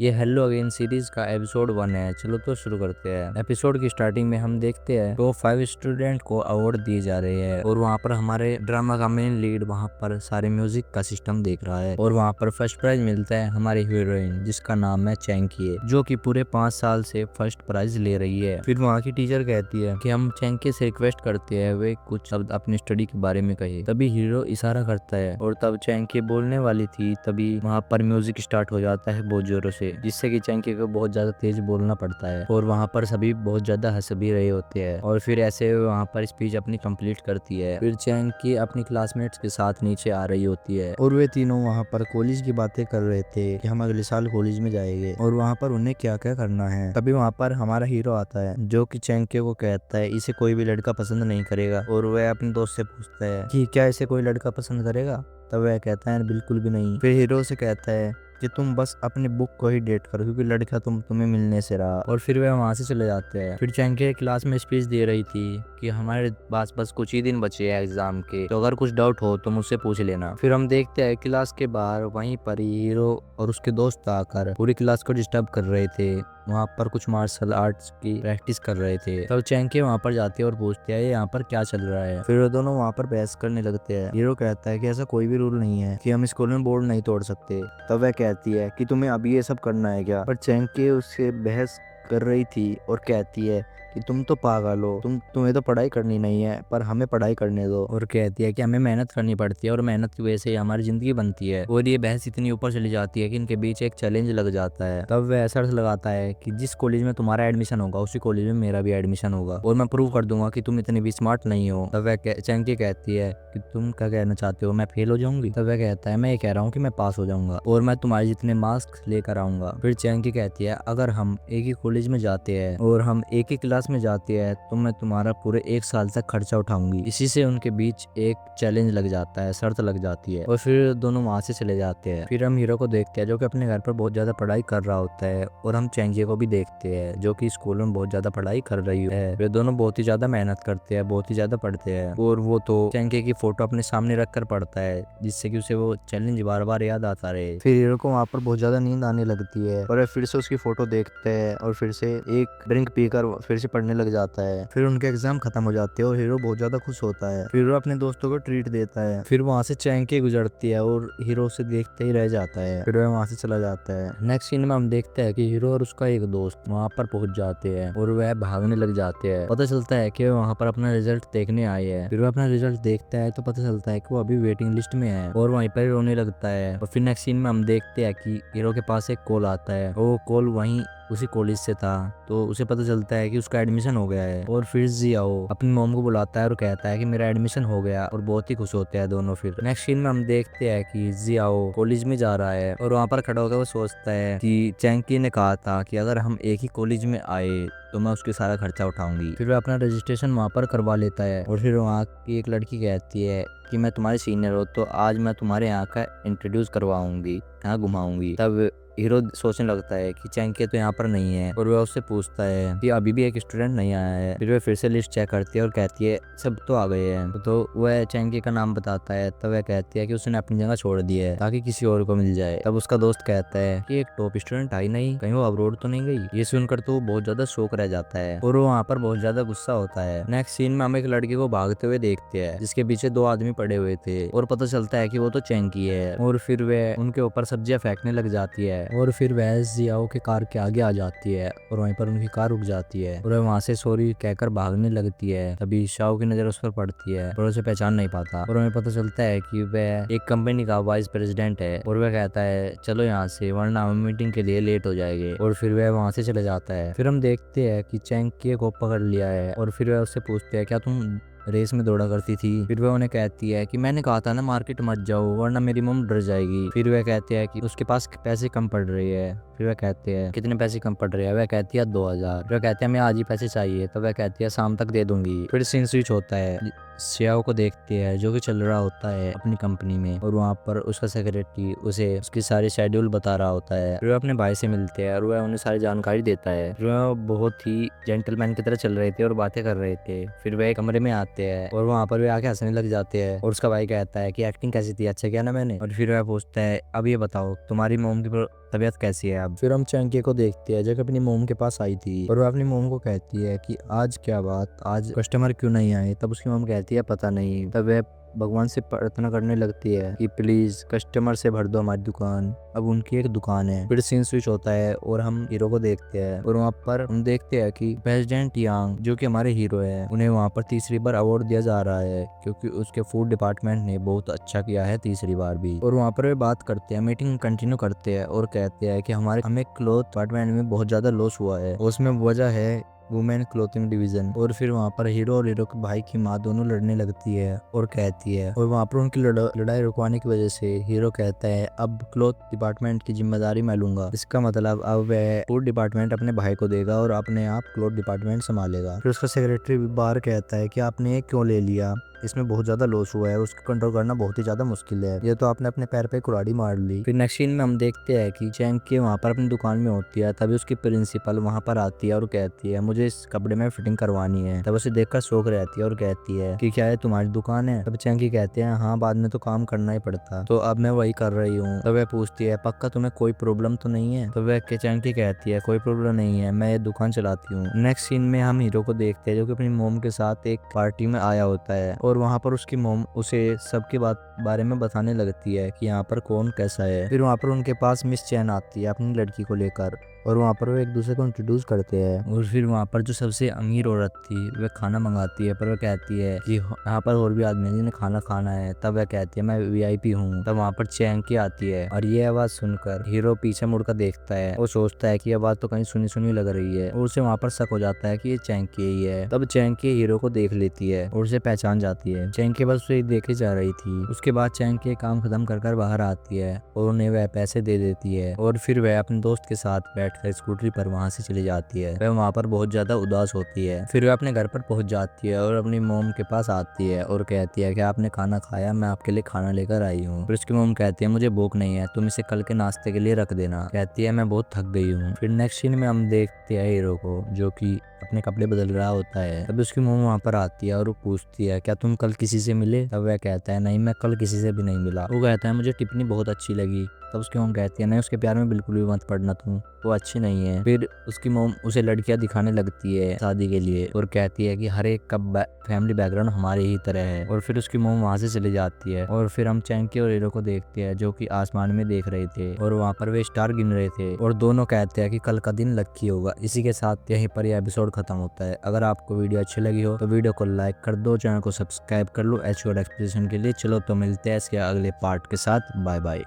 ये hello again series का episode 1 है। चलो तो शुरू करते हैं। एपिसोड की स्टार्टिंग में हम देखते हैं तो 5 स्टूडेंट को अवार्ड दिए जा रहे हैं और वहाँ पर हमारे ड्रामा का मेन लीड वहाँ पर सारे म्यूजिक का सिस्टम देख रहा है और वहाँ पर फर्स्ट प्राइज मिलता है हमारी हीरोइन जिसका नाम है चैंकी, जो कि पूरे 5 साल से फर्स्ट प्राइज ले रही है। फिर वहाँ की टीचर कहती है कि हम चैंकी से रिक्वेस्ट करते हैं वे कुछ शब्द अपनी स्टडी के बारे में कहे। तभी हीरो इशारा करता है और तब चैंकी बोलने वाली थी, तभी वहाँ पर म्यूजिक स्टार्ट हो जाता है बहुत जोरों से, जिससे कि चैंकी को बहुत ज्यादा तेज बोलना पड़ता है और वहाँ पर सभी बहुत ज्यादा हंस भी रहे होते हैं। और फिर ऐसे वहाँ पर स्पीच अपनी कंप्लीट करती है। फिर चैंकी अपनी क्लासमेट्स के साथ नीचे आ रही होती है और वे तीनों वहाँ पर कॉलेज की बातें कर रहे थे कि हम अगले साल कॉलेज में जाएंगे और वहाँ पर उन्हें क्या क्या करना है। तभी वहाँ पर हमारा हीरो आता है जो कि चैंकी को कहता है इसे कोई भी लड़का पसंद नहीं करेगा और वह अपने दोस्त से पूछता है कि क्या इसे कोई लड़का पसंद करेगा। तब वह कहता है बिल्कुल भी नहीं। फिर हीरो से कहता है कि तुम बस अपनी बुक को ही डेट करो क्योंकि लड़का तुम्हें मिलने से रहा। और फिर वे वहां से चले जाते हैं। फिर चैंकी क्लास में स्पीच दे रही थी कि हमारे पास बस कुछ ही दिन बचे हैं एग्जाम के, तो अगर कुछ डाउट हो तो मुझसे पूछ लेना। फिर हम देखते हैं क्लास के बाहर वहीं पर हीरो और उसके दोस्त आकर पूरी क्लास को डिस्टर्ब कर रहे थे। वहाँ पर कुछ मार्शल आर्ट्स की प्रैक्टिस कर रहे थे। तब चैंकी वहाँ पर जाती है और पूछती है यहाँ पर क्या चल रहा है। फिर वो दोनों वहाँ पर बहस करने लगते हैं। हीरो कहता है कि ऐसा कोई भी रूल नहीं है कि हम स्कूल में बोर्ड नहीं तोड़ सकते। तब वह कहती है कि तुम्हें अभी ये सब करना है क्या। पर चैंकी उससे बहस कर रही थी और कहती है कि तुम तो पागल हो, तुम्हें तो पढ़ाई करनी नहीं है पर हमें पढ़ाई करने दो। और कहती है कि हमें मेहनत करनी पड़ती है और मेहनत की वजह से हमारी जिंदगी बनती है। और ये बहस इतनी ऊपर चली जाती है कि इनके बीच एक चैलेंज लग जाता है। तब वह शर्त लगाता है कि जिस कॉलेज में तुम्हारा एडमिशन होगा उसी कॉलेज में मेरा भी एडमिशन होगा और मैं प्रूव कर दूंगा कि तुम इतनी भी स्मार्ट नहीं हो। तब वह चैंकी कहती है कि तुम क्या कहना चाहते हो, मैं फेल हो जाऊंगी। तब वह कहता है मैं ये कह रहा हूँ कि मैं पास हो जाऊंगा और मैं तुम्हारे जितने मार्क्स लेकर आऊंगा। फिर चैंकी कहती है अगर हम एक ही कॉलेज में जाते हैं और हम एक ही क्लास में जाते हैं तो मैं तुम्हारा पूरे 1 साल तक खर्चा उठाऊंगी। इसी से उनके बीच एक चैलेंज लग जाता है, शर्त लग जाती है और फिर दोनों वहां से चले जाते हैं। फिर हम हीरो को देखते हैं जो कि अपने घर पर बहुत ज्यादा पढ़ाई कर रहा होता है और हम चैंकी को भी देखते हैं जो कि स्कूल में बहुत ज्यादा पढ़ाई कर रही है। वे दोनों बहुत ही ज्यादा मेहनत करते हैं, बहुत ही ज्यादा पढ़ते हैं और वो तो चैंकी की फोटो अपने सामने रख कर पढ़ता है जिससे कि उसे वो चैलेंज बार बार याद आता रहे। फिर हीरो को वहाँ पर बहुत ज्यादा नींद आने लगती है और फिर से उसकी फोटो देखते हैं और फिर से एक ड्रिंक पीकर फिर से पढ़ने लग जाता है। फिर उनके एग्जाम खत्म हो जाते हैं और हीरो बहुत ज्यादा खुश होता है। फिर वो अपने दोस्तों को ट्रीट देता है। फिर वहां से चैंकी गुजरती है और हीरो से देखते ही रह जाता है। फिर वह वहां से चला जाता है। नेक्स्ट सीन में हम देखते हैं कि हीरो और उसका एक दोस्त वहां पर पहुंच जाते हैं और वह भागने लग जाते हैं। पता चलता है कि वहां पर अपना रिजल्ट देखने आए हैं। फिर वह अपना रिजल्ट देखता है तो पता चलता है कि वो अभी वेटिंग लिस्ट में है और वहीं पर रोने लगता है। और फिर नेक्स्ट सीन में हम देखते हैं कि हीरो के पास एक कॉल आता है। वो कॉल वहीं उसी कॉलेज से था तो उसे पता चलता है कि उसका एडमिशन हो गया है। और फिर जियाओ अपनी मॉम को बुलाता है और कहता है कि मेरा एडमिशन हो गया और बहुत ही खुश होते हैं दोनों। फिर नेक्स्ट सीन में हम देखते हैं कि जियाओ कॉलेज में जा रहा है और वहाँ पर खड़ा होकर वो सोचता है कि चैंकी ने कहा था कि अगर हम एक ही कॉलेज में आए तो मैं उसके सारा खर्चा उठाऊंगी। फिर वह अपना रजिस्ट्रेशन वहाँ पर करवा लेता है और फिर वहाँ की एक लड़की कहती है कि मैं तुम्हारे सीनियर हूँ तो आज मैं तुम्हारे यहाँ का इंट्रोड्यूस करवाऊंगी, यहाँ घुमाऊंगी। तब हीरो सोचने लगता है कि चैंकी तो यहाँ पर नहीं है और वह उससे पूछता है कि अभी भी एक स्टूडेंट नहीं आया है। फिर वह फिर से लिस्ट चेक करती है और कहती है सब तो आ गए हैं। तो वह चैंकी का नाम बताता है। तब वह कहती है कि उसने अपनी जगह छोड़ दी है ताकि किसी और को मिल जाए। तब उसका दोस्त कहता है कि एक टॉप स्टूडेंट आई नहीं, कहीं वो अब्रोड तो नहीं गई। ये सुनकर तो बहुत ज्यादा शौक रह जाता है और वो वहाँ पर बहुत ज्यादा गुस्सा होता है। नेक्स्ट सीन में हम एक लड़के को भागते हुए देखते हैं जिसके पीछे 2 आदमी पड़े हुए थे और पता चलता है कि वो तो चैंकी है। और फिर वह उनके ऊपर सब्जियां फेंकने लग जाती है और फिर वह जियाओ के कार के आगे आ जाती है और वहीं पर उनकी कार रुक जाती है और वह वहां से सॉरी कहकर भागने लगती है। तभी शाओ की नजर उस पर पड़ती है और उसे पहचान नहीं पाता और हमें पता चलता है कि वह एक कंपनी का वाइस प्रेसिडेंट है और वह कहता है चलो यहाँ से वरना हम मीटिंग के लिए लेट हो जाएंगे। और फिर वह वहां से चले जाता है। फिर हम देखते हैं कि चैंकी को पकड़ लिया है और फिर वह उससे पूछते हैं क्या तुम रेस में दौड़ा करती थी। फिर वह उन्हें कहती है कि मैंने कहा था ना मार्केट मत जाओ वरना मेरी मम्मी डर जाएगी। फिर वह कहते हैं कि उसके पास पैसे कम पड़ रही है। फिर वह कहते हैं कितने पैसे कम पड़ रहे हैं। वह कहती है 2000। वह कहते हैं मैं आज ही पैसे चाहिए। तो वह कहती है शाम तक दे दूंगी। फिर सीन स्विच होता है, सियाओ को देखते हैं जो कि चल रहा होता है अपनी कंपनी में और वहाँ पर उसका सेक्रेटरी उसे उसकी सारी शेड्यूल बता रहा होता है। फिर वह अपने भाई से मिलते हैं और वह उन्हें सारी जानकारी देता है। फिर वह बहुत ही जेंटलमैन की तरह चल रहे थे और बातें कर रहे थे। फिर वह एक कमरे में आते आते हैं और वहाँ पर वे आके हंसने लग जाते हैं। और उसका भाई कहता है कि एक्टिंग कैसी थी, अच्छा किया ना मैंने। और फिर वह पूछता है अब ये बताओ तुम्हारी मोम की तबीयत कैसी है अब। फिर हम चैंकी को देखते हैं जो अपनी मोम के पास आई थी और वह अपनी मोम को कहती है कि आज क्या बात, आज कस्टमर क्यों नहीं आए। तब उसकी मोम कहती है पता नहीं। तब वह भगवान से प्रार्थना करने लगती है कि प्लीज कस्टमर से भर दो हमारी दुकान। अब उनकी एक दुकान है। फिर सीन स्विच होता है और हम हीरो को देखते हैं और वहाँ पर हम देखते हैं कि प्रेसिडेंट यांग जो कि हमारे हीरो है उन्हें वहाँ पर तीसरी बार अवार्ड दिया जा रहा है क्योंकि उसके फूड डिपार्टमेंट ने बहुत अच्छा किया है तीसरी बार भी। और वहाँ पर वे बात करते हैं, मीटिंग कंटिन्यू करते हैं और कहते हैं कि हमें क्लोथ डिपार्टमेंट में बहुत ज्यादा लॉस हुआ है, उसमें वजह है वुमेन क्लोथिंग डिवीजन। और फिर वहाँ पर हीरो और हीरो के भाई की माँ दोनों लड़ने लगती है और कहती है, और वहाँ पर उनकी लड़ाई रुकवाने की वजह से हीरो कहता है अब क्लोथ डिपार्टमेंट की जिम्मेदारी मैं लूंगा। इसका मतलब अब वह फूड डिपार्टमेंट अपने भाई को देगा और अपने आप क्लोथ डिपार्टमेंट संभालेगा। फिर उसका सेक्रेटरी बाहर कहता है कि आपने ये क्यों ले लिया, इसमें बहुत ज्यादा लॉस हुआ है और उसको कंट्रोल करना बहुत ही ज्यादा मुश्किल है, ये तो आपने अपने पैर पे कुल्हाड़ी मार ली। फिर नेक्स्ट सीन में हम देखते हैं कि चैंग के वहाँ पर अपनी दुकान में होती है, तभी उसकी प्रिंसिपल वहाँ पर आती है और कहती है मुझे इस कपड़े में फिटिंग करवानी है। तब उसे देखकर शौक रहती है और कहती है कि क्या है तुम्हारी दुकान है। तब चैंग कहते हैं हाँ बाद में तो काम करना ही पड़ता, तो अब मैं वही कर रही हूँ। तब वह पूछती है पक्का तुम्हें कोई प्रॉब्लम तो नहीं है। तो वह चैंग कहती है कोई प्रॉब्लम नहीं है, मैं ये दुकान चलाती हूँ। नेक्स्ट सीन में हम हीरो को देखते हैं जो कि अपनी मोम के साथ एक पार्टी में आया होता है और वहाँ पर उसकी मोम उसे सबके बारे में बताने लगती है कि यहाँ पर कौन कैसा है। फिर वहाँ पर उनके पास मिस चैन आती है अपनी लड़की को लेकर और वहाँ पर वो एक दूसरे को इंट्रोड्यूस करते हैं। और फिर वहाँ पर जो सबसे अमीर औरत थी वह खाना मंगाती है, पर वह कहती है कि यहाँ पर और भी आदमी हैं जिन्हें खाना खाना है। तब वह कहती है मैं वीआईपी हूँ। तब वहाँ पर चैंकी आती है और ये आवाज सुनकर हीरो पीछे मुड़कर देखता है और सोचता है कि आवाज तो कहीं सुनी सुनी लग रही है और उसे वहाँ पर शक हो जाता है कि ये चैंकी ही है। तब चैंकी हीरो को देख लेती है और उसे पहचान जाती है। चैंकी बस उसे देखे जा रही थी। उसके बाद चैंकी काम खत्म कर बाहर आती है और उन्हें वह पैसे दे देती है और फिर वह अपने दोस्त के साथ बैठकर स्कूटरी पर वहां से चली जाती है। वह वहां पर बहुत ज्यादा उदास होती है। फिर वह अपने घर पर पहुंच जाती है और अपनी मोम के पास आती है और कहती है कि आपने खाना खाया, मैं आपके लिए खाना लेकर आई हूँ। फिर उसकी मोम कहती है मुझे भूख नहीं है, तुम इसे कल के नाश्ते के लिए रख देना। कहती है मैं बहुत थक गई हूँ। फिर नेक्स्ट सीन में हम देखते हैं हीरो को जो कि अपने कपड़े बदल रहा होता है। तभी उसकी मोम वहाँ पर आती है और वो पूछती है क्या तुम कल किसी से मिले। तब वह कहता है नहीं मैं कल किसी से भी नहीं मिला। वो कहता है मुझे टिप्पणी बहुत अच्छी लगी। तब उसकी मोम कहती है नहीं उसके प्यार में बिल्कुल भी मत पड़ना तुम, वो अच्छी नहीं है। फिर उसकी मोम उसे लड़कियां दिखाने लगती है शादी के लिए और कहती है कि हर एक का फैमिली बैकग्राउंड हमारे ही तरह है। और फिर उसकी मोम वहां से चली जाती है और फिर हम चैंकी और हीरो को देखते हैं जो कि आसमान में देख रहे थे और वहाँ पर वे स्टार गिन रहे थे और दोनों कहते हैं कि कल का दिन लकी होगा। इसी के साथ यहीं पर यह एपिसोड खत्म होता है। अगर आपको वीडियो अच्छी लगी हो तो वीडियो को लाइक कर दो, चैनल को सब्सक्राइब कर लो एच एक्सप्रेशन के लिए। चलो तो मिलते हैं इसके अगले पार्ट के साथ। Bye bye.